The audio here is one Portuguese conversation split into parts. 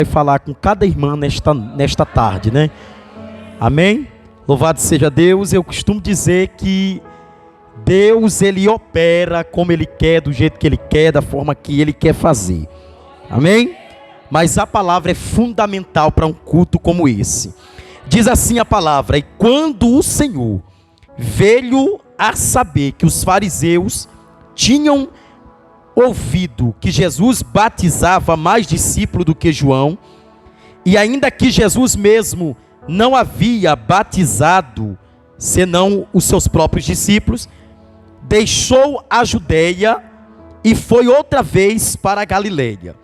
Vai falar com cada irmã nesta tarde, né? Amém? Louvado seja Deus. Eu costumo dizer que Deus, Ele opera como Ele quer, do jeito que Ele quer, da forma que Ele quer fazer. Amém? Mas a palavra é fundamental para um culto como esse. Diz assim a palavra: e quando o Senhor veio a saber que os fariseus tinham ouvido que Jesus batizava mais discípulos do que João, e ainda que Jesus mesmo não havia batizado senão os seus próprios discípulos, deixou a Judeia e foi outra vez para a Galileia,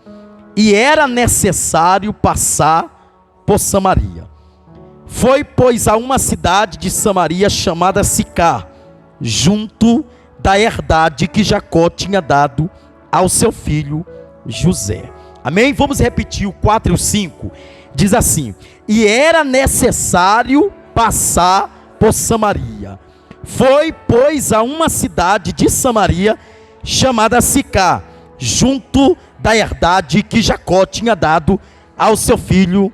e era necessário passar por Samaria. Foi, pois, a uma cidade de Samaria chamada Sicar, junto da herdade que Jacó tinha dado ao seu filho José. Amém? Vamos repetir o 4 e o 5. Diz assim: e era necessário passar por Samaria. Foi, pois, a uma cidade de Samaria chamada Sicar, junto da herdade que Jacó tinha dado ao seu filho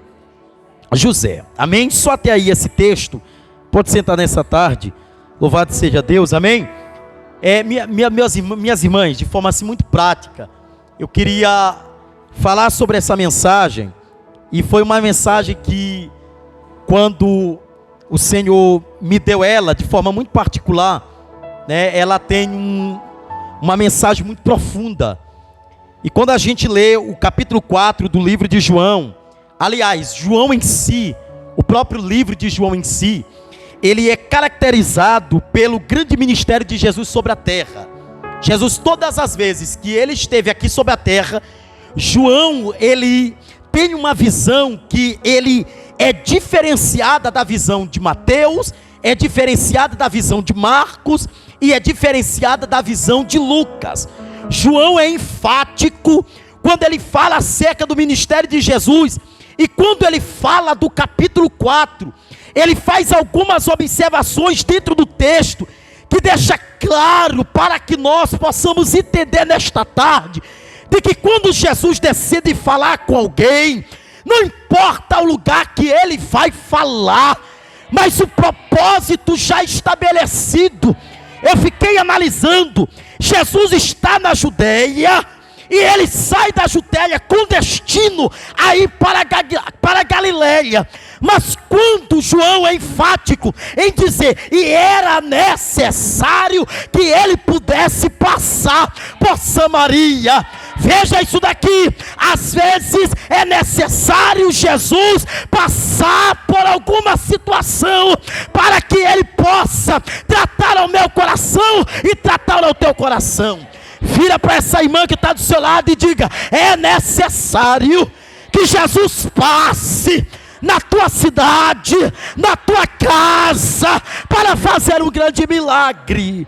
José. Amém? Só até aí esse texto. Pode sentar nessa tarde. Louvado seja Deus. Amém? Minhas irmãs, de forma assim muito prática, eu queria falar sobre essa mensagem. E foi uma mensagem que, quando o Senhor me deu ela, de forma muito particular, né, ela tem uma mensagem muito profunda. E quando a gente lê o capítulo 4 do livro de João, aliás, João em si, o próprio livro de João em si, ele é caracterizado pelo grande ministério de Jesus sobre a terra. Jesus, todas as vezes que ele esteve aqui sobre a terra, João, ele tem uma visão que ele é diferenciada da visão de Mateus, é diferenciada da visão de Marcos e é diferenciada da visão de Lucas. João é enfático quando ele fala acerca do ministério de Jesus, e quando ele fala do capítulo 4, ele faz algumas observações dentro do texto, que deixa claro para que nós possamos entender nesta tarde, de que quando Jesus decide falar com alguém, não importa o lugar que ele vai falar, mas o propósito já estabelecido. Eu fiquei analisando, Jesus está na Judeia, e ele sai da Judeia com destino a ir para Galileia. Mas quando João é enfático em dizer, e era necessário que ele pudesse passar por Samaria. Veja isso daqui, às vezes é necessário Jesus passar por alguma situação, para que ele possa tratar ao meu coração e tratar ao teu coração. Vira para essa irmã que está do seu lado e diga: é necessário que Jesus passe na tua cidade, na tua casa, para fazer um grande milagre,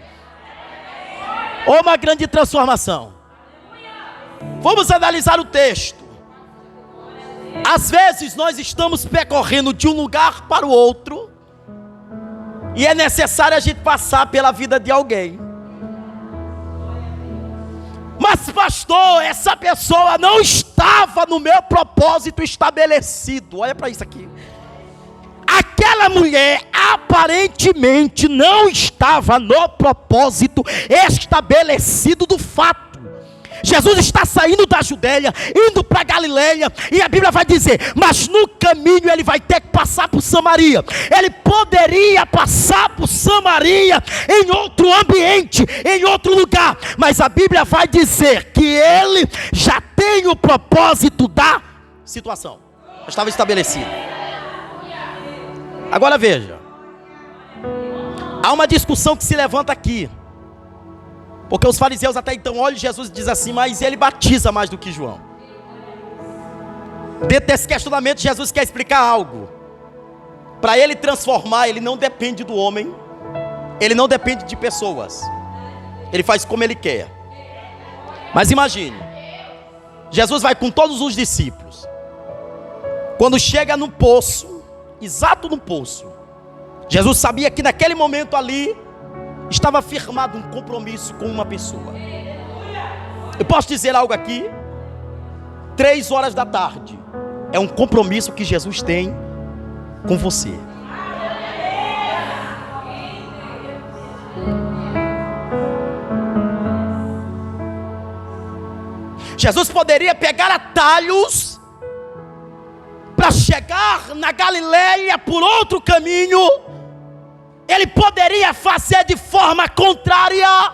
ou uma grande transformação. Vamos analisar o texto. Às vezes nós estamos percorrendo de um lugar para o outro, e é necessário a gente passar pela vida de alguém. Mas pastor, essa pessoa não estava no meu propósito estabelecido. Olha para isso aqui. Aquela mulher aparentemente não estava no propósito estabelecido do fato. Jesus está saindo da Judeia, indo para Galileia, e a Bíblia vai dizer, mas no caminho ele vai ter que passar por Samaria. Ele poderia passar por Samaria em outro ambiente, em outro lugar, mas a Bíblia vai dizer que ele já tem o propósito da situação, estava estabelecido. Agora veja, há uma discussão que se levanta aqui, porque os fariseus até então olham Jesus e dizem assim, mas ele batiza mais do que João. Dentro desse questionamento, Jesus quer explicar algo. Para ele transformar, ele não depende do homem, ele não depende de pessoas, ele faz como ele quer. Mas imagine, Jesus vai com todos os discípulos. Quando chega no poço, exato no poço, Jesus sabia que naquele momento ali estava firmado um compromisso com uma pessoa. Eu posso dizer algo aqui? 3 horas da tarde, É um compromisso que Jesus tem com você. Jesus poderia pegar atalhos para chegar na Galileia por outro caminho. Ele poderia fazer de forma contrária,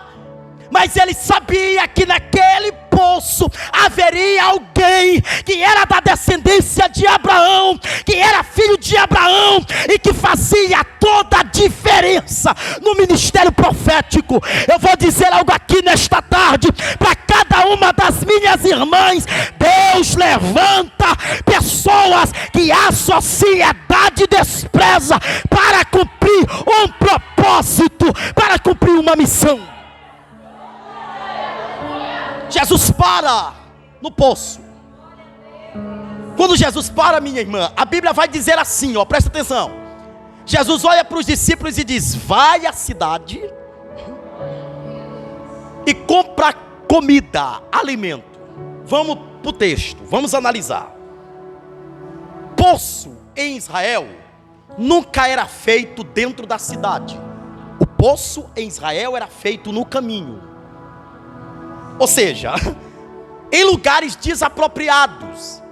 mas ele sabia que naquele poço haveria alguém que era da descendência de Abraão, que era filho de Abraão e que fazia toda a diferença no ministério profético. Eu vou dizer algo aqui nesta tarde para cada uma das minhas irmãs: Deus levanta pessoas que a sociedade despreza para cumprir um propósito, para cumprir uma missão. Jesus para no poço. Quando Jesus para, minha irmã, a Bíblia vai dizer assim, ó, presta atenção. Jesus olha para os discípulos e diz: vai à cidade e compra comida, alimento. Vamos para o texto, vamos analisar. Poço em Israel nunca era feito dentro da cidade. O poço em Israel era feito no caminho. Ou seja, em lugares desapropriados,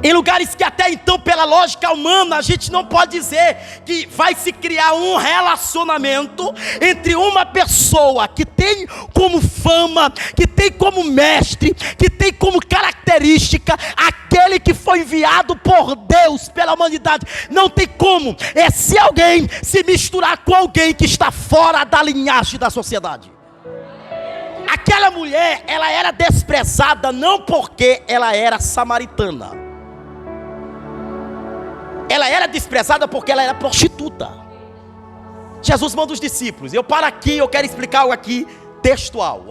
em lugares que até então, pela lógica humana, a gente não pode dizer que vai se criar um relacionamento entre uma pessoa que tem como fama, que tem como mestre, que tem como característica aquele que foi enviado por Deus pela humanidade. Não tem como esse alguém se misturar com alguém que está fora da linhagem da sociedade. Aquela mulher, ela era desprezada não porque ela era samaritana. Ela era desprezada porque ela era prostituta. Jesus manda os discípulos. Eu paro aqui, eu quero explicar algo aqui textual.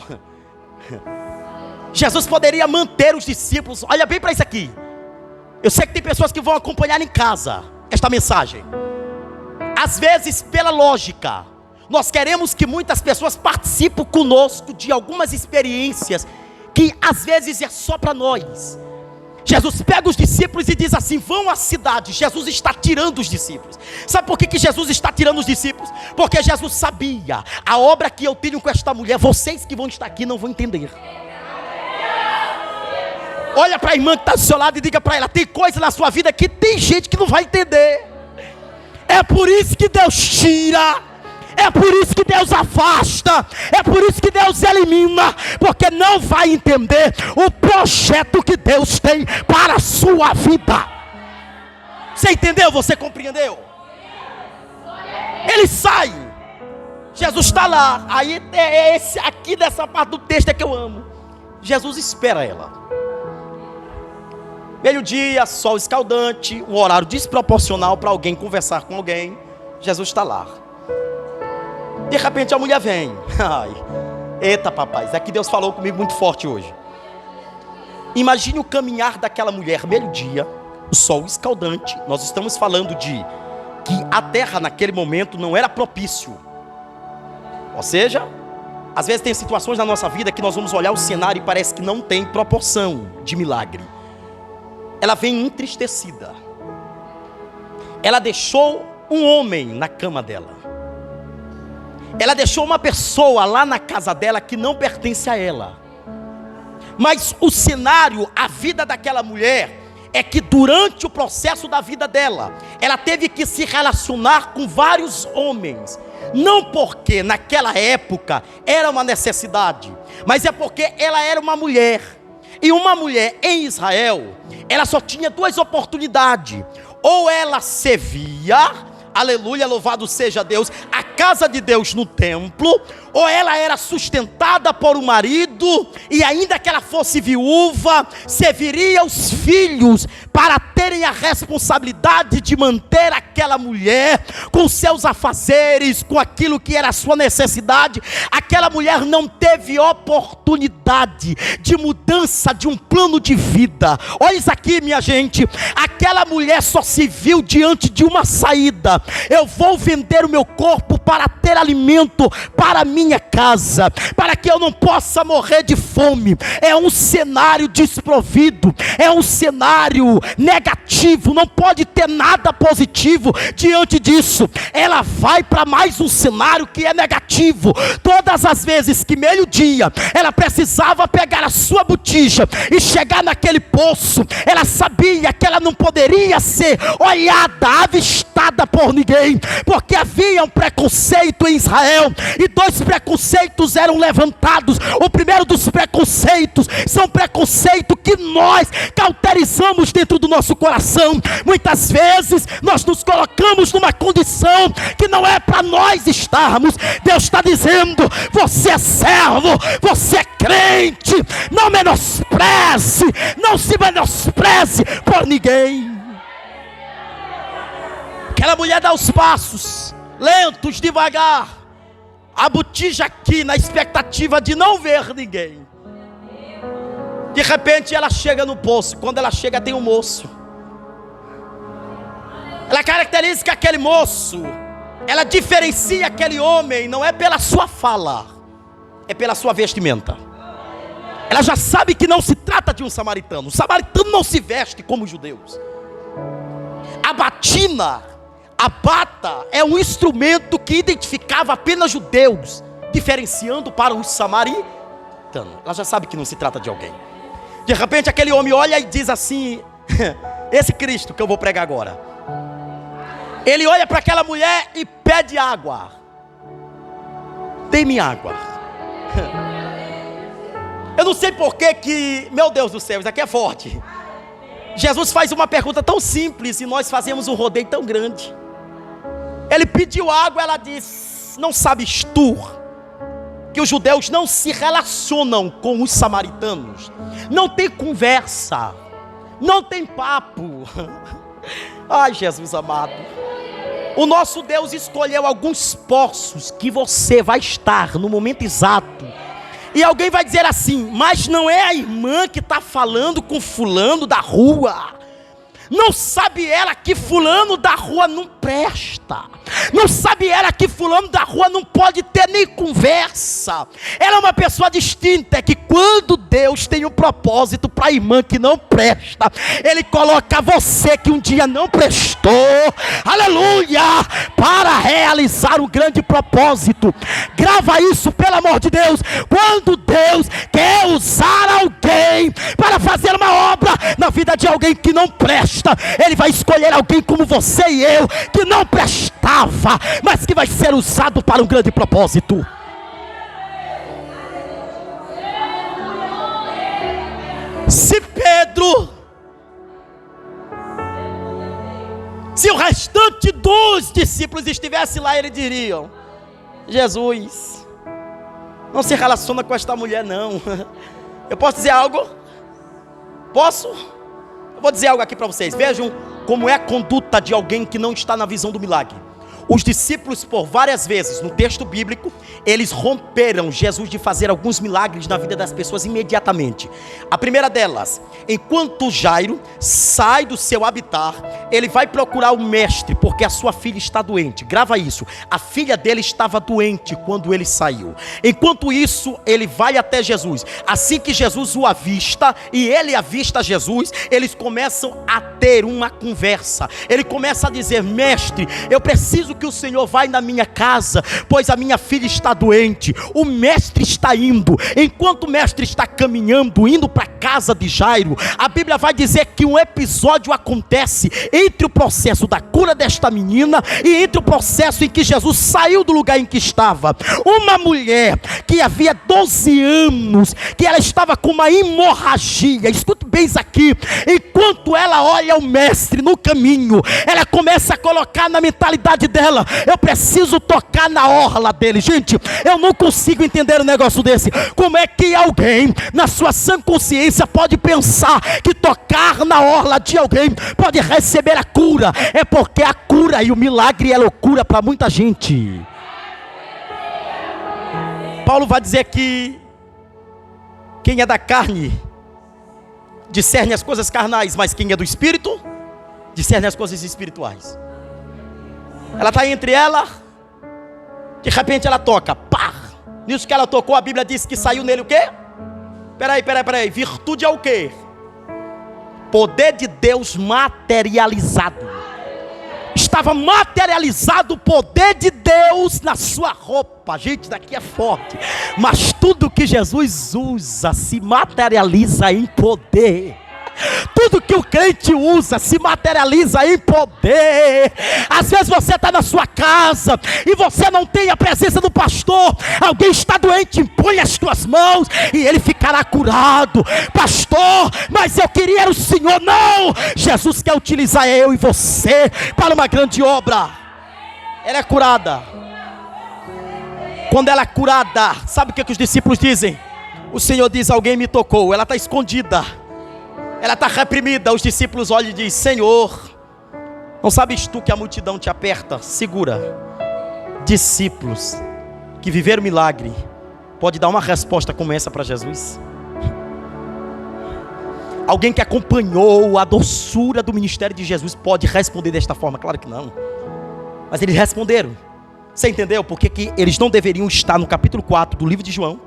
Jesus poderia manter os discípulos. Olha bem para isso aqui. Eu sei que tem pessoas que vão acompanhar em casa esta mensagem. Às vezes, pela lógica, nós queremos que muitas pessoas participem conosco de algumas experiências que às vezes é só para nós. Jesus pega os discípulos e diz assim: vão à cidade. Jesus está tirando os discípulos. Sabe por que Jesus está tirando os discípulos? Porque Jesus sabia: a obra que eu tenho com esta mulher, vocês que vão estar aqui não vão entender. Olha para a irmã que está do seu lado e diga para ela: tem coisa na sua vida que tem gente que não vai entender. É por isso que Deus tira. É por isso que Deus afasta, é por isso que Deus elimina, porque não vai entender o projeto que Deus tem para a sua vida. Você entendeu? Você compreendeu? Ele sai, Jesus está lá. Aí é esse aqui dessa parte do texto é que eu amo. Jesus espera ela. Meio-dia, sol escaldante, um horário desproporcional para alguém conversar com alguém. Jesus está lá. De repente a mulher vem. Ai, eita papai, isso aqui Deus falou comigo muito forte hoje. Imagine o caminhar daquela mulher, meio-dia, o sol escaldante. Nós estamos falando de que a terra naquele momento não era propício. Ou seja, às vezes tem situações na nossa vida que nós vamos olhar o cenário e parece que não tem proporção de milagre. Ela vem entristecida. Ela deixou um homem na cama dela. Ela deixou uma pessoa lá na casa dela que não pertence a ela. Mas o cenário, a vida daquela mulher, é que durante o processo da vida dela, ela teve que se relacionar com vários homens. Não porque naquela época era uma necessidade, mas é porque ela era uma mulher. E uma mulher em Israel, ela só tinha duas oportunidades. Ou ela servia, aleluia, louvado seja Deus, a casa de Deus no templo, ou ela era sustentada por um marido, e ainda que ela fosse viúva, serviria os filhos para terem a responsabilidade de manter aquela mulher com seus afazeres, com aquilo que era a sua necessidade. Aquela mulher não teve oportunidade de mudança de um plano de vida. Olha isso aqui, minha gente, aquela mulher só se viu diante de uma saída: eu vou vender o meu corpo para ter alimento para a minha casa, para que eu não possa morrer de fome. É um cenário desprovido, é um cenário negativo, não pode ter nada positivo diante disso. Ela vai para mais um cenário que é negativo. Todas as vezes que meio-dia ela precisava pegar a sua botija e chegar naquele poço, ela sabia que ela não poderia ser olhada, avistada por ninguém, porque havia um preconceito em Israel, e dois preconceitos eram levantados. O primeiro dos preconceitos são preconceitos que nós cauterizamos dentro do nosso coração. Muitas vezes nós nos colocamos numa condição que não é para nós estarmos. Deus está dizendo: você é servo, você é crente, não menospreze, não se menospreze por ninguém. Aquela mulher dá os passos, lentos, devagar, a botija aqui na expectativa de não ver ninguém. De repente ela chega no poço. Quando ela chega, tem um moço. Ela caracteriza aquele moço, ela diferencia aquele homem, não é pela sua fala, é pela sua vestimenta. Ela já sabe que não se trata de um samaritano. O samaritano não se veste como os judeus. A batina, a bata, é um instrumento que identificava apenas judeus, diferenciando para os samaritanos. Ela já sabe que não se trata de alguém. De repente aquele homem olha e diz assim: esse Cristo que eu vou pregar agora. Ele olha para aquela mulher e pede água. Dê-me água. Eu não sei porque que, meu Deus do céu, isso aqui é forte. Jesus faz uma pergunta tão simples e nós fazemos um rodeio tão grande. Ele pediu água, ela diz: não sabes tu que os judeus não se relacionam com os samaritanos? Não tem conversa, não tem papo. Ai, Jesus amado, o nosso Deus escolheu alguns poços que você vai estar no momento exato. E alguém vai dizer assim: mas não é a irmã que está falando com fulano da rua? Não sabe ela que fulano da rua não presta? Não sabe ela que fulano da rua não pode ter nem conversa? Ela é uma pessoa distinta. É que quando Deus tem um propósito para a irmã que não presta, Ele coloca você que um dia não prestou, aleluia, para realizar um grande propósito. Grava isso, pelo amor de Deus. Quando Deus quer usar alguém para fazer uma obra na vida de alguém que não presta, Ele vai escolher alguém como você e eu, que não prestava, mas que vai ser usado para um grande propósito. Se Pedro, se o restante dos discípulos estivesse lá, eles diriam: Jesus não se relaciona com esta mulher não. Eu posso dizer algo? Posso? Eu vou dizer algo aqui para vocês. Vejam como é a conduta de alguém que não está na visão do milagre. Os discípulos, por várias vezes no texto bíblico, eles romperam Jesus de fazer alguns milagres na vida das pessoas imediatamente. A primeira delas, enquanto Jairo sai do seu habitar, ele vai procurar o mestre, porque a sua filha está doente. Grava isso: a filha dele estava doente quando ele saiu. Enquanto isso, ele vai até Jesus. Assim que Jesus o avista e ele avista Jesus, eles começam a ter uma conversa. Ele começa a dizer: mestre, eu preciso que o Senhor vá na minha casa, pois a minha filha está doente. O mestre está indo. Enquanto o mestre está caminhando, indo para a casa de Jairo, a Bíblia vai dizer que um episódio acontece entre o processo da cura desta menina e entre o processo em que Jesus saiu do lugar em que estava. Uma mulher que havia 12 anos, que ela estava com uma hemorragia. Escute bem isso aqui. Enquanto ela olha o mestre no caminho, ela começa a colocar na mentalidade dela: eu preciso tocar na orla dele. Gente, eu não consigo entender um negócio desse. Como é que alguém, na sua sã consciência, pode pensar que tocar na orla de alguém pode receber a cura? É porque a cura e o milagre é loucura para muita gente. Paulo vai dizer que quem é da carne discerne as coisas carnais, mas quem é do Espírito discerne as coisas espirituais. Ela está entre ela De repente ela toca, pá. Nisso que ela tocou, a Bíblia diz que saiu nele o quê? Peraí. Virtude é o quê? Poder de Deus materializado. Estava materializado o poder de Deus na sua roupa. Gente, daqui é forte. Mas tudo que Jesus usa se materializa em poder. Tudo que o crente usa se materializa em poder. Às vezes você está na sua casa e você não tem a presença do pastor. Alguém está doente, impõe as tuas mãos e ele ficará curado. Pastor, mas eu queria era o Senhor. Não, Jesus quer utilizar eu e você para uma grande obra. Ela é curada. Quando ela é curada, sabe o que os discípulos dizem? O Senhor diz: alguém me tocou. Ela está escondida, ela está reprimida. Os discípulos olham e dizem: Senhor, não sabes tu que a multidão te aperta? Segura. Discípulos que viveram milagre pode dar uma resposta como essa para Jesus? Alguém que acompanhou a doçura do ministério de Jesus pode responder desta forma? Claro que não. Mas eles responderam. Você entendeu por que eles não deveriam estar no capítulo 4 do livro de João?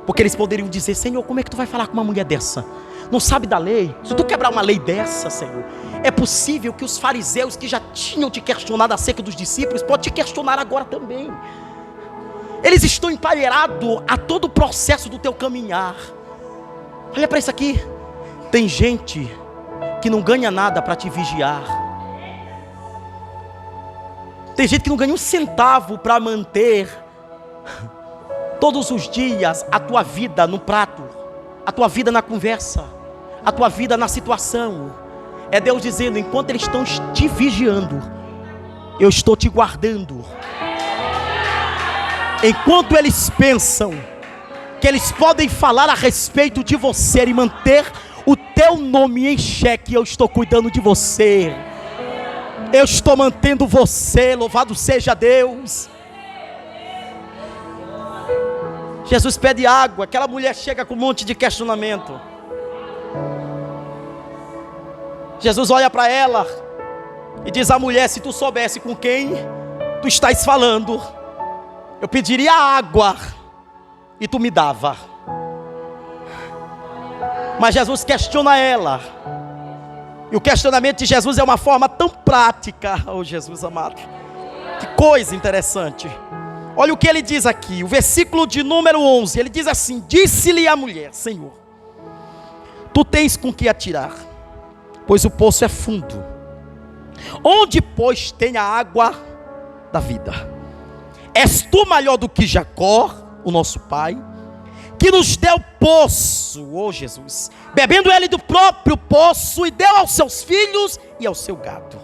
Porque eles poderiam dizer: Senhor, como é que tu vai falar com uma mulher dessa? Não sabe da lei? Se tu quebrar uma lei dessa, Senhor, é possível que os fariseus que já tinham te questionado acerca dos discípulos podem te questionar agora também. Eles estão emparelhados a todo o processo do teu caminhar. Olha para isso aqui. Tem gente que não ganha nada para te vigiar. Tem gente que não ganha um centavo para manter todos os dias a tua vida no prato, a tua vida na conversa, a tua vida na situação. É Deus dizendo: enquanto eles estão te vigiando, eu estou te guardando. Enquanto eles pensam que eles podem falar a respeito de você e manter o teu nome em xeque, eu estou cuidando de você. Eu estou mantendo você. Louvado seja Deus. Jesus pede água. Aquela mulher chega com um monte de questionamento. Jesus olha para ela e diz à mulher: se tu soubesse com quem tu estás falando, eu pediria água e tu me dava. Mas Jesus questiona ela. E o questionamento de Jesus é uma forma tão prática. Oh, Jesus amado, que coisa interessante. Olha o que ele diz aqui, o versículo de número 11. Ele diz assim: disse-lhe a mulher: Senhor, tu tens com que atirar, pois o poço é fundo. Onde, pois, tem a água da vida? És tu maior do que Jacó, o nosso pai, que nos deu poço, oh Jesus, bebendo ele do próprio poço, e deu aos seus filhos e ao seu gado.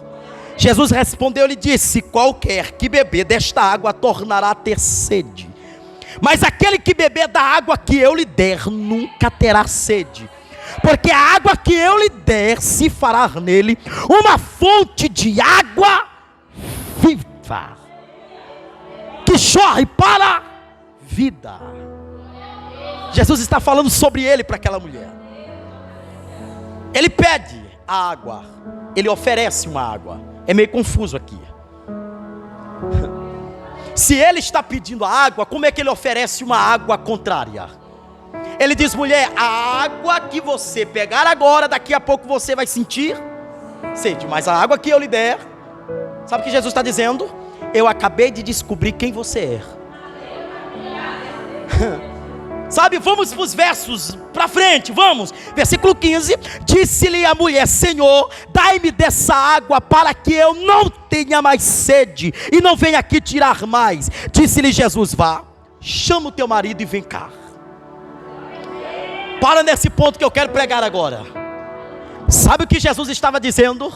Jesus respondeu e disse: qualquer que beber desta água tornará a ter sede, mas aquele que beber da água que eu lhe der nunca terá sede, porque a água que eu lhe der se fará nele uma fonte de água viva, que jorre para a vida. Jesus está falando sobre ele para aquela mulher. Ele pede a água, ele oferece uma água. É meio confuso aqui. Se ele está pedindo a água, como é que ele oferece uma água contrária? Ele diz: mulher, a água que você pegar agora, daqui a pouco você vai sentir sede, mas a água que eu lhe der, sabe o que Jesus está dizendo? Eu acabei de descobrir quem você é. Sabe, vamos para os versos para frente, vamos. Versículo 15, disse-lhe a mulher: Senhor, dai-me dessa água para que eu não tenha mais sede e não venha aqui tirar mais. Disse-lhe Jesus: vá, chama o teu marido e vem cá. Para nesse ponto que eu quero pregar agora. Sabe o que Jesus estava dizendo?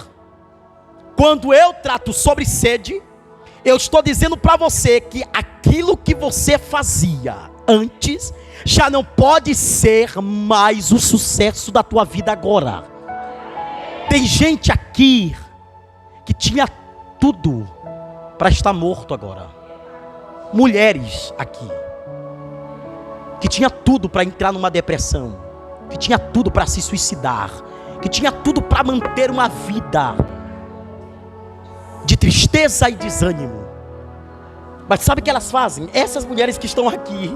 Quando eu trato sobre sede, eu estou dizendo para você que aquilo que você fazia antes já não pode ser mais o sucesso da tua vida agora. Tem gente aqui que tinha tudo para estar morto agora. Mulheres aqui que tinha tudo para entrar numa depressão, que tinha tudo para se suicidar, que tinha tudo para manter uma vida de tristeza e desânimo. Mas sabe o que elas fazem? Essas mulheres que estão aqui,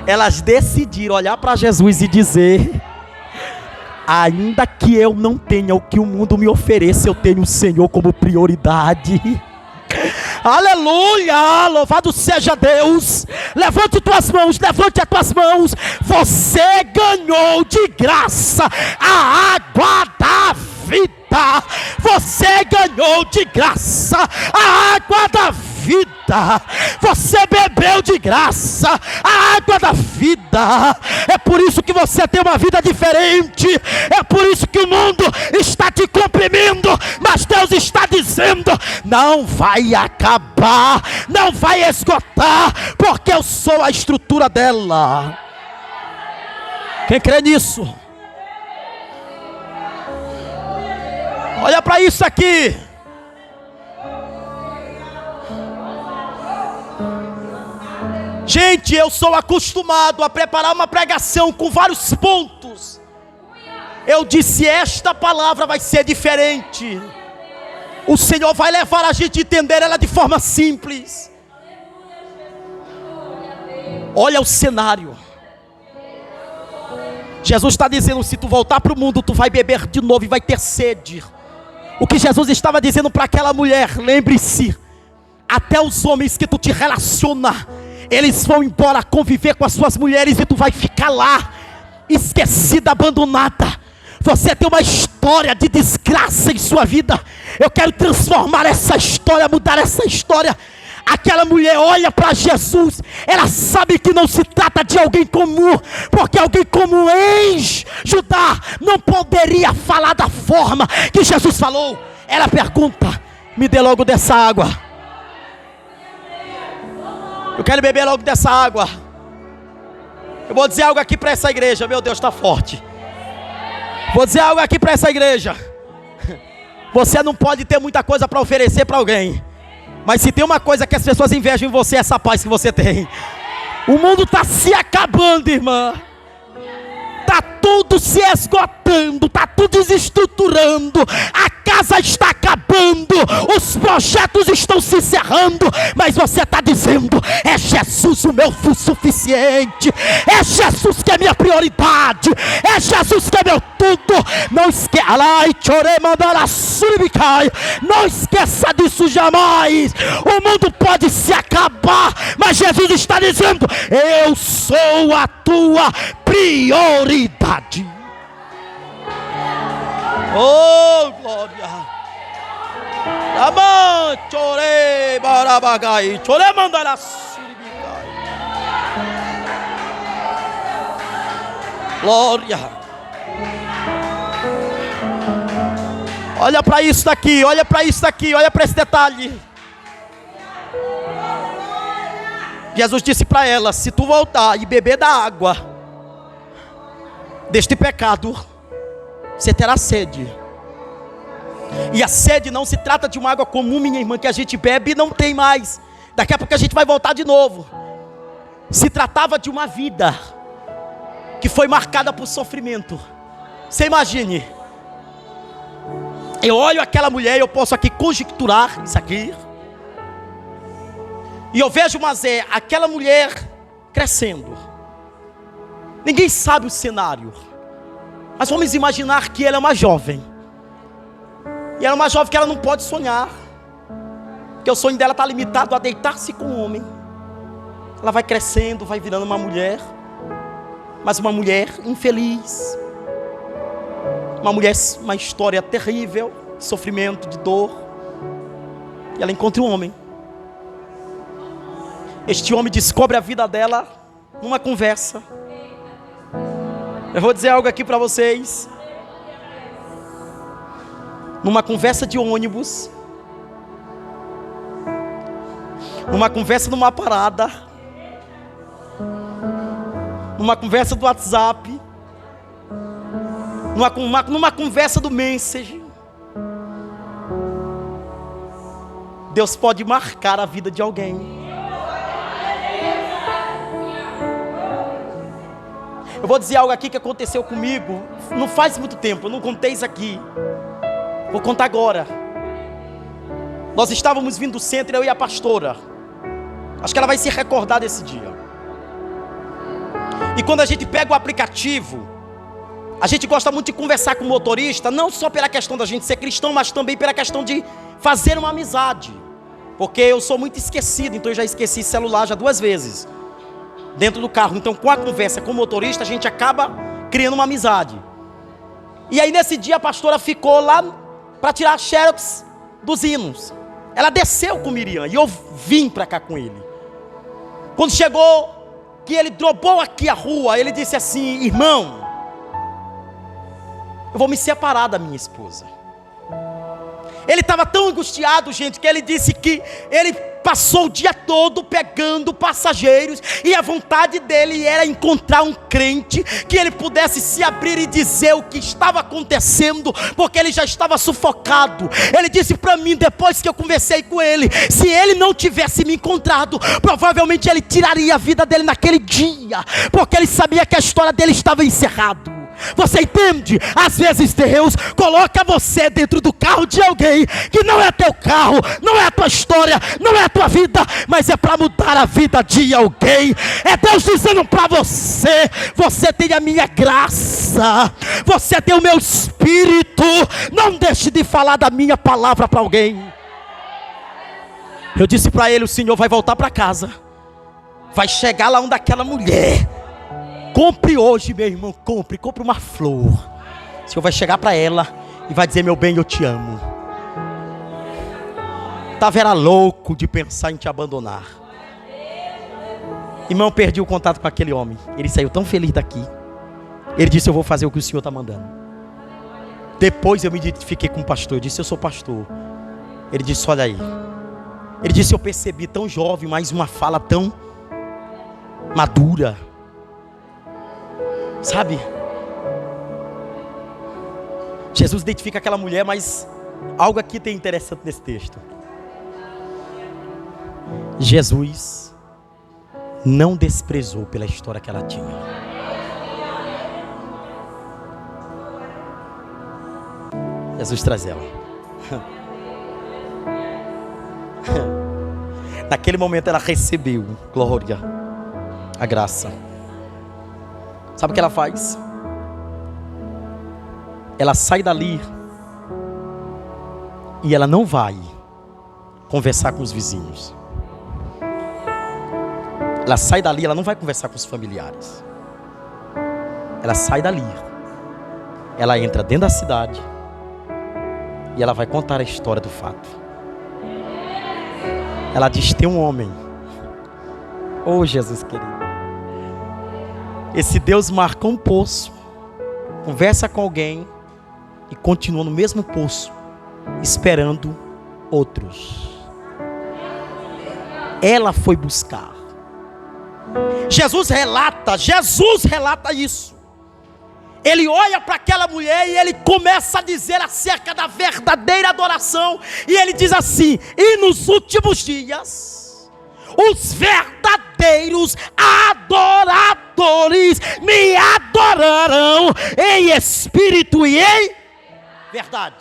elas decidiram olhar para Jesus e dizer: ainda que eu não tenha o que o mundo me ofereça, eu tenho o Senhor como prioridade. Aleluia, louvado seja Deus. Levante tuas mãos, levante as tuas mãos. Você ganhou de graça a água da vida. Você ganhou de graça a água da vida. Você bebeu de graça a água da vida. É por isso que você tem uma vida diferente. É por isso que o mundo está te comprimindo, mas Deus está dizendo: não vai acabar, não vai esgotar, porque eu sou a estrutura dela. Quem crê nisso? Olha para isso aqui. Gente, eu sou acostumado a preparar uma pregação com vários pontos. Eu disse: esta palavra vai ser diferente. O Senhor vai levar a gente a entender ela de forma simples. Olha o cenário. Jesus está dizendo: se tu voltar para o mundo, tu vai beber de novo e vai ter sede. O que Jesus estava dizendo para aquela mulher: lembre-se, até os homens que tu te relaciona, eles vão embora conviver com as suas mulheres e tu vai ficar lá, esquecida, abandonada. Você tem uma história de desgraça em sua vida. Eu quero transformar essa história, mudar essa história. Aquela mulher olha para Jesus, ela sabe que não se trata de alguém comum, porque alguém comum em Judá não poderia falar da forma que Jesus falou. Ela pergunta: me dê logo dessa água. Eu quero beber logo dessa água. Eu vou dizer algo aqui para essa igreja. Meu Deus, está forte. Vou dizer algo aqui para essa igreja. Você não pode ter muita coisa para oferecer para alguém, mas se tem uma coisa que as pessoas invejam em você, é essa paz que você tem. O mundo está se acabando, irmã. Está tudo se esgotando, está tudo desestruturando. A casa está acabando, os projetos estão se encerrando, mas você está dizendo: é Jesus o meu suficiente, é Jesus que é minha prioridade, é Jesus que é meu tudo. Não esqueça disso jamais. O mundo pode se acabar, mas Jesus está dizendo: eu sou a tua prioridade. Oh, glória. Chore barabagai, chore mandara suribigai. Glória. Olha para isso daqui, olha para isso daqui, olha para esse detalhe. Jesus disse para ela: se tu voltar e beber da água deste pecado, você terá sede. E a sede não se trata de uma água comum, minha irmã, que a gente bebe e não tem mais. Daqui a pouco a gente vai voltar de novo. Se tratava de uma vida que foi marcada por sofrimento. Você imagine. Eu olho aquela mulher e eu posso aqui conjecturar isso aqui. E eu vejo, mas aquela mulher crescendo. Ninguém sabe o cenário, mas vamos imaginar que ela é uma jovem. E ela é uma jovem que ela não pode sonhar, porque o sonho dela está limitado a deitar-se com um homem. Ela vai crescendo, vai virando uma mulher, mas uma mulher infeliz. Uma mulher, uma história terrível, de sofrimento, de dor. E ela encontra um homem. Este homem descobre a vida dela numa conversa. Eu vou dizer algo aqui para vocês. Numa conversa de ônibus, numa conversa numa parada, numa conversa do WhatsApp, numa conversa do Message, Deus pode marcar a vida de alguém. Eu vou dizer algo aqui que aconteceu comigo não faz muito tempo, eu não contei isso aqui. Vou contar agora. Nós estávamos vindo do centro, eu e a pastora. Acho que ela vai se recordar desse dia. E quando a gente pega o aplicativo, a gente gosta muito de conversar com o motorista, não só pela questão da gente ser cristão, mas também pela questão de fazer uma amizade. Porque eu sou muito esquecido, então eu já esqueci celular já 2 vezes dentro do carro. Então com a conversa com o motorista, a gente acaba criando uma amizade. E aí nesse dia a pastora ficou lá para tirar xerox dos hinos. Ela desceu com o Miriam e eu vim para cá com ele. Quando chegou, que ele dropou aqui a rua, ele disse assim: irmão, eu vou me separar da minha esposa. Ele estava tão angustiado, gente, que ele disse que ele passou o dia todo pegando passageiros, e a vontade dele era encontrar um crente que ele pudesse se abrir e dizer o que estava acontecendo, porque ele já estava sufocado. Ele disse para mim, depois que eu conversei com ele, se ele não tivesse me encontrado, provavelmente ele tiraria a vida dele naquele dia, porque ele sabia que a história dele estava encerrada. Você entende? Às vezes Deus coloca você dentro do carro de alguém que não é teu carro, não é a tua história, não é a tua vida, mas é para mudar a vida de alguém. É Deus dizendo para você: você tem a minha graça, você tem o meu espírito, não deixe de falar da minha palavra para alguém. Eu disse para ele: o senhor vai voltar para casa, vai chegar lá onde aquela mulher. Compre hoje, meu irmão, compre uma flor. O senhor vai chegar para ela e vai dizer: meu bem, eu te amo. Estava era louco de pensar em te abandonar. Irmão, eu perdi o contato com aquele homem. Ele saiu tão feliz daqui. Ele disse: eu vou fazer o que o senhor está mandando. Depois eu me identifiquei com o pastor. Eu disse: eu sou pastor. Ele disse: olha aí. Ele disse: eu percebi tão jovem, mas uma fala tão madura. Sabe? Jesus identifica aquela mulher, mas algo aqui tem interessante nesse texto. Jesus não desprezou pela história que ela tinha. Jesus traz ela. Naquele momento ela recebeu, glória, a graça. Sabe o que ela faz? Ela sai dali e ela não vai conversar com os vizinhos. Ela sai dali, ela não vai conversar com os familiares. Ela sai dali, ela entra dentro da cidade e ela vai contar a história do fato. Ela diz: tem um homem. Oh, Jesus querido. Esse Deus marca um poço, conversa com alguém e continua no mesmo poço, esperando outros. Ela foi buscar. Jesus relata isso. Ele olha para aquela mulher e ele começa a dizer acerca da verdadeira adoração. E ele diz assim: e nos últimos dias, os verdadeiros adoradores me adorarão em espírito e em verdade.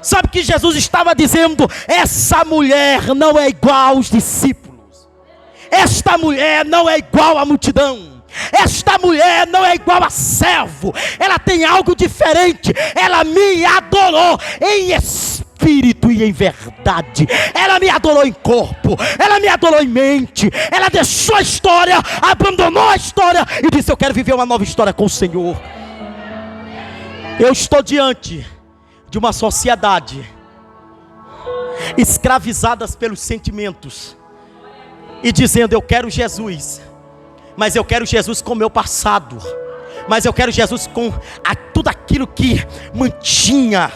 Sabe o que Jesus estava dizendo? Essa mulher não é igual aos discípulos. Esta mulher não é igual à multidão. Esta mulher não é igual a servo. Ela tem algo diferente. Ela me adorou em espírito e em verdade. Ela me adorou em corpo. Ela me adorou em mente. Ela deixou a história, abandonou a história e disse: eu quero viver uma nova história com o Senhor. Eu estou diante de uma sociedade escravizadas pelos sentimentos e dizendo: eu quero Jesus, mas eu quero Jesus com o meu passado, mas eu quero Jesus com tudo aquilo que mantinha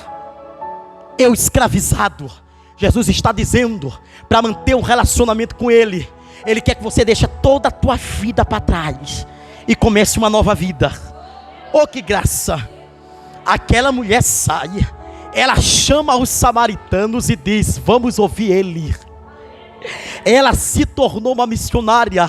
eu escravizado. Jesus está dizendo para manter um relacionamento com Ele, Ele quer que você deixe toda a tua vida para trás e comece uma nova vida. Oh, que graça! Aquela mulher sai, ela chama os samaritanos e diz: vamos ouvir ele. Ela se tornou uma missionária.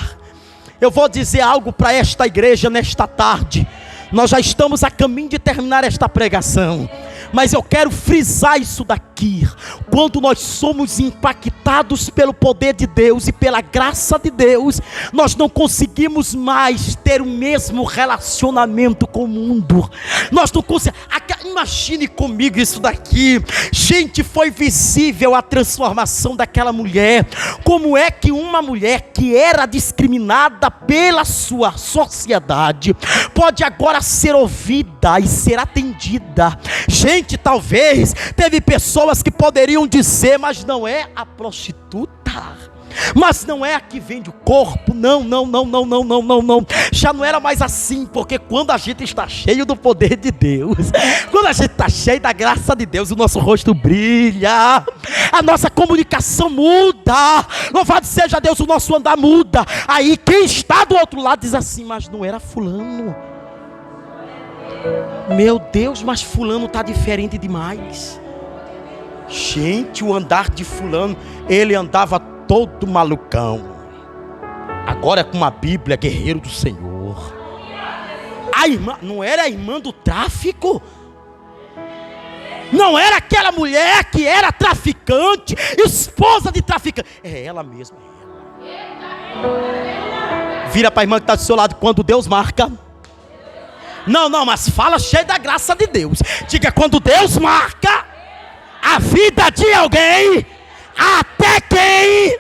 Eu vou dizer algo para esta igreja nesta tarde. Nós já estamos a caminho de terminar esta pregação, Mas eu quero frisar isso daqui. Quando nós somos impactados pelo poder de Deus e pela graça de Deus, nós não conseguimos mais ter o mesmo relacionamento com o mundo. Nós não conseguimos. Imagine comigo isso daqui. Gente, foi visível a transformação daquela mulher. Como é que uma mulher que era discriminada pela sua sociedade pode agora ser ouvida e ser atendida? Gente, talvez teve pessoas que poderiam dizer, mas não é a prostituta, mas não é a que vende o corpo. Não. Já não era mais assim, porque quando a gente está cheio do poder de Deus, quando a gente está cheio da graça de Deus, o nosso rosto brilha, a nossa comunicação muda. Louvado seja Deus, o nosso andar muda. Aí quem está do outro lado diz assim, mas não era fulano. Meu Deus, mas fulano está diferente demais. Gente, o andar de fulano, ele andava todo malucão. Agora é com uma Bíblia, guerreiro do Senhor. A irmã, não era a irmã do tráfico? Não era aquela mulher que era traficante, esposa de traficante? É ela mesma. Vira para a irmã que está do seu lado. Quando Deus marca. Não, mas fala cheio da graça de Deus. Diga, quando Deus marca a vida de alguém, até quem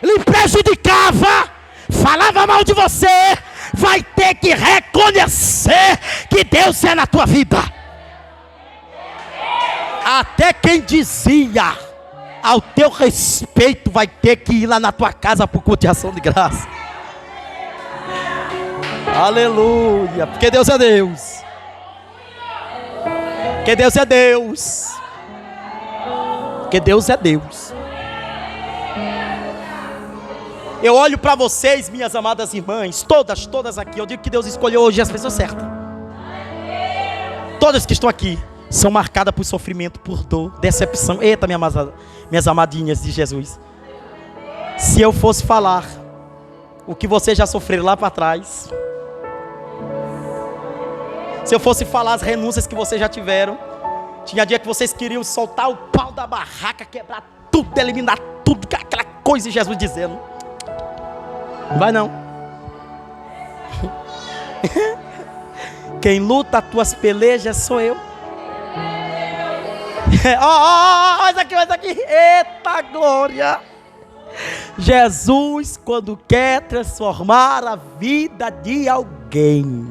lhe prejudicava, falava mal de você, vai ter que reconhecer que Deus é na tua vida. Até quem dizia ao teu respeito vai ter que ir lá na tua casa por culto de ação de graça. Aleluia, porque Deus é Deus. Porque Deus é Deus. Porque Deus é Deus. Eu olho para vocês, minhas amadas irmãs, todas aqui. Eu digo que Deus escolheu hoje as pessoas certas. Todas que estão aqui são marcadas por sofrimento, por dor, decepção. Eita, minhas amadinhas de Jesus. Se eu fosse falar o que vocês já sofreram lá para trás, se eu fosse falar as renúncias que vocês já tiveram, tinha dia que vocês queriam soltar o pau da barraca, quebrar tudo, eliminar tudo, aquela coisa, e Jesus dizendo, não vai não. Quem luta as tuas pelejas sou eu. Olha aqui. Eita glória. Jesus, quando quer transformar a vida de alguém,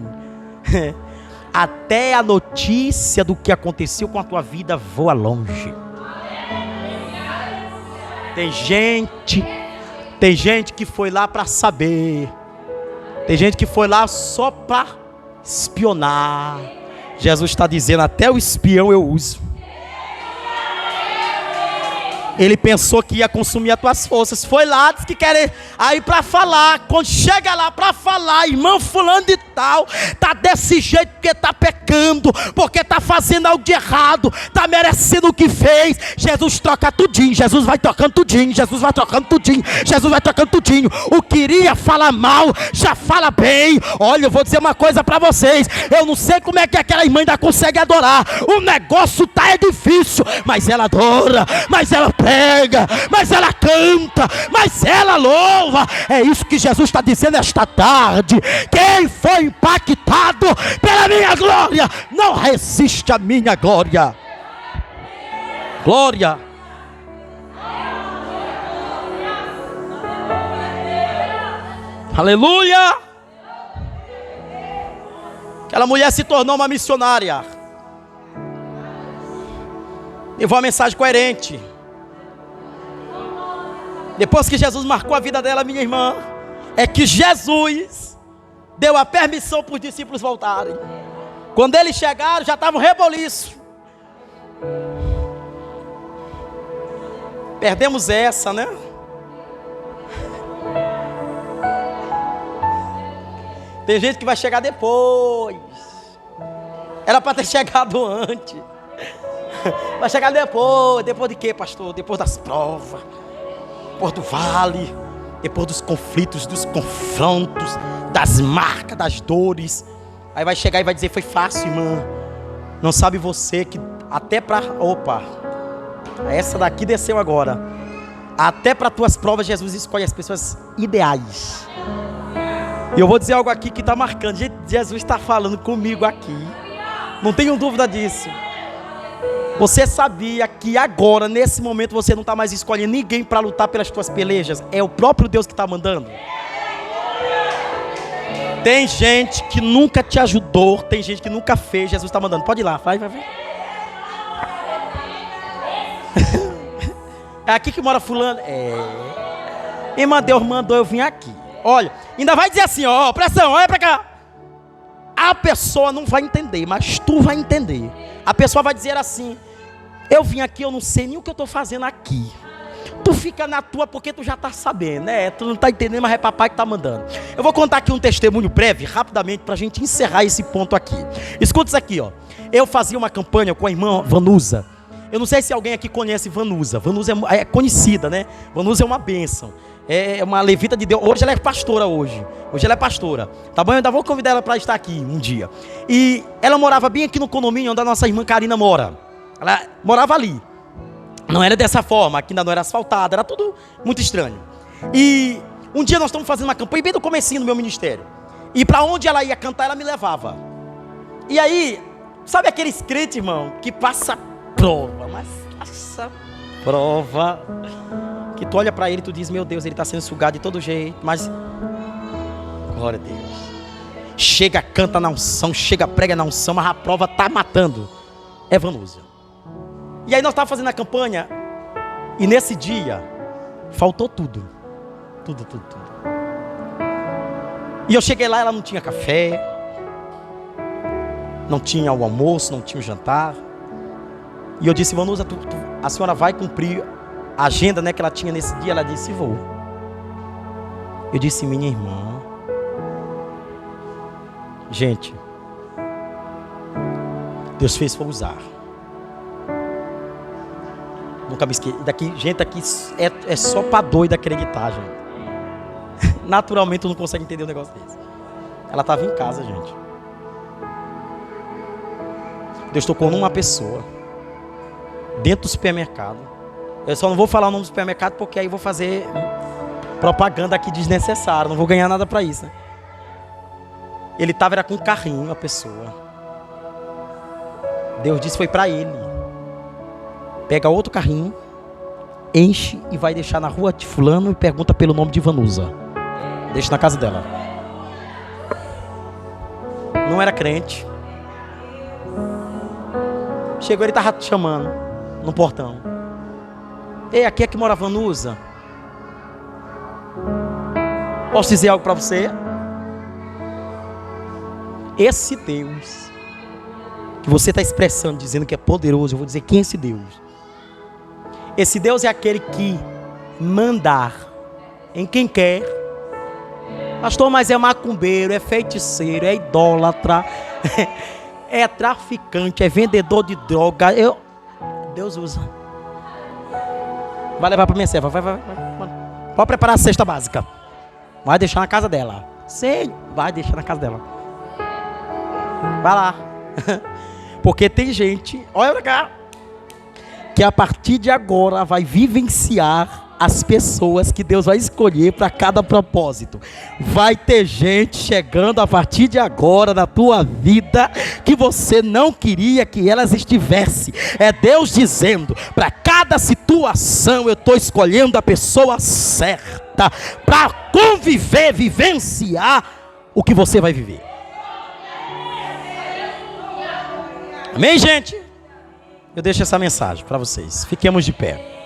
até a notícia do que aconteceu com a tua vida voa longe. Tem gente que foi lá para saber. Tem gente que foi lá só para espionar. Jesus está dizendo, até o espião eu uso. Ele pensou que ia consumir as tuas forças. Foi lá, disse que quer aí para falar. Quando chega lá para falar, irmão fulano de tal, tá desse jeito porque tá pecando, porque tá fazendo algo de errado, tá merecendo o que fez. Jesus troca tudinho, Jesus vai trocando tudinho, Jesus vai trocando tudinho, Jesus vai trocando tudinho. O que iria falar mal, já fala bem. Olha, eu vou dizer uma coisa para vocês. Eu não sei como é que aquela irmã ainda consegue adorar. O negócio tá difícil, mas ela adora, mas ela prega, mas ela canta, mas ela louva. É isso que Jesus está dizendo esta tarde. Quem foi impactado pela minha glória não resiste à minha glória. Glória. Aleluia. Aquela mulher se tornou uma missionária. Levou uma mensagem coerente. Depois que Jesus marcou a vida dela, minha irmã, é que Jesus deu a permissão para os discípulos voltarem. Quando eles chegaram, já estavam reboliço. Perdemos essa, né? Tem gente que vai chegar depois. Era para ter chegado antes. Vai chegar depois. Depois de quê, pastor? Depois das provas, depois do vale, depois dos conflitos, dos confrontos, das marcas, das dores. Aí vai chegar e vai dizer, foi fácil, irmã. Não sabe você que Até para... Opa! Essa daqui desceu agora. Até para tuas provas, Jesus escolhe as pessoas ideais. E eu vou dizer algo aqui que está marcando. Jesus está falando comigo aqui. Não tenho dúvida disso. Você sabia que agora, nesse momento, você não está mais escolhendo ninguém para lutar pelas tuas pelejas? É o próprio Deus que está mandando. Tem gente que nunca te ajudou, tem gente que nunca fez, Jesus está mandando. Pode ir lá, vai. É aqui que mora fulano. Irmã, Deus mandou eu vir aqui. Olha, ainda vai dizer assim, ó, pressão, olha pra cá. A pessoa não vai entender, mas tu vai entender. A pessoa vai dizer assim, eu vim aqui, eu não sei nem o que eu estou fazendo aqui. Tu fica na tua porque tu já está sabendo, né? Tu não está entendendo, mas é papai que está mandando. Eu vou contar aqui um testemunho breve, rapidamente, para a gente encerrar esse ponto aqui. Escuta isso aqui, ó. Eu fazia uma campanha com a irmã Vanusa. Eu não sei se alguém aqui conhece Vanusa. Vanusa é conhecida, né? Vanusa é uma bênção. É uma levita de Deus. Hoje ela é pastora hoje. Hoje ela é pastora. Tá bom? Eu ainda vou convidar ela para estar aqui um dia. E ela morava bem aqui no condomínio onde a nossa irmã Karina mora. Ela morava ali. Não era dessa forma, aqui ainda não era asfaltado, era tudo muito estranho. E um dia nós estamos fazendo uma campanha bem no comecinho do meu ministério. E para onde ela ia cantar, ela me levava. E aí, sabe aqueles crentes, irmão, que passa prova, mas passa prova, que tu olha para ele e tu diz, meu Deus, ele está sendo sugado de todo jeito, mas glória a Deus. Chega, canta na unção, chega, prega na unção, mas a prova está matando. É Vanusa. E aí nós estávamos fazendo a campanha, e nesse dia, faltou tudo. Tudo. E eu cheguei lá, ela não tinha café, não tinha o almoço, não tinha o jantar. E eu disse, Vanusa, a senhora vai cumprir a agenda, né, que ela tinha nesse dia? Ela disse, vou. Eu disse, minha irmã, gente, Deus fez para usar. Nunca me esqueci. Daqui, gente, aqui é só para doido acreditar, gente. Naturalmente tu não consegue entender um negócio desse. Ela estava em casa, gente. Deus tocou numa pessoa dentro do supermercado. Eu só não vou falar o nome do supermercado porque aí vou fazer propaganda aqui desnecessária. Não vou ganhar nada para isso, né? Ele era com um carrinho, a pessoa. Deus disse foi para ele. Pega outro carrinho, enche e vai deixar na rua de fulano e pergunta pelo nome de Vanusa. Deixa na casa dela. Não era crente. Chegou, ele estava te chamando no portão. Ei, aqui é que mora Vanusa. Posso dizer algo para você? Esse Deus que você está expressando, dizendo que é poderoso, eu vou dizer quem é esse Deus. Esse Deus é aquele que mandar em quem quer. Pastor, mas é macumbeiro, é feiticeiro, é idólatra, é traficante, é vendedor de droga. Deus usa. Vai levar para minha serva, vai. Pode preparar a cesta básica. Vai deixar na casa dela. Sim, vai deixar na casa dela. Vai lá. Porque tem gente, olha pra cá, que a partir de agora vai vivenciar as pessoas que Deus vai escolher para cada propósito. Vai ter gente chegando a partir de agora na tua vida que você não queria que elas estivessem. É Deus dizendo, para cada situação eu estou escolhendo a pessoa certa para conviver, vivenciar o que você vai viver. Amém, gente? Eu deixo essa mensagem para vocês. Fiquemos de pé.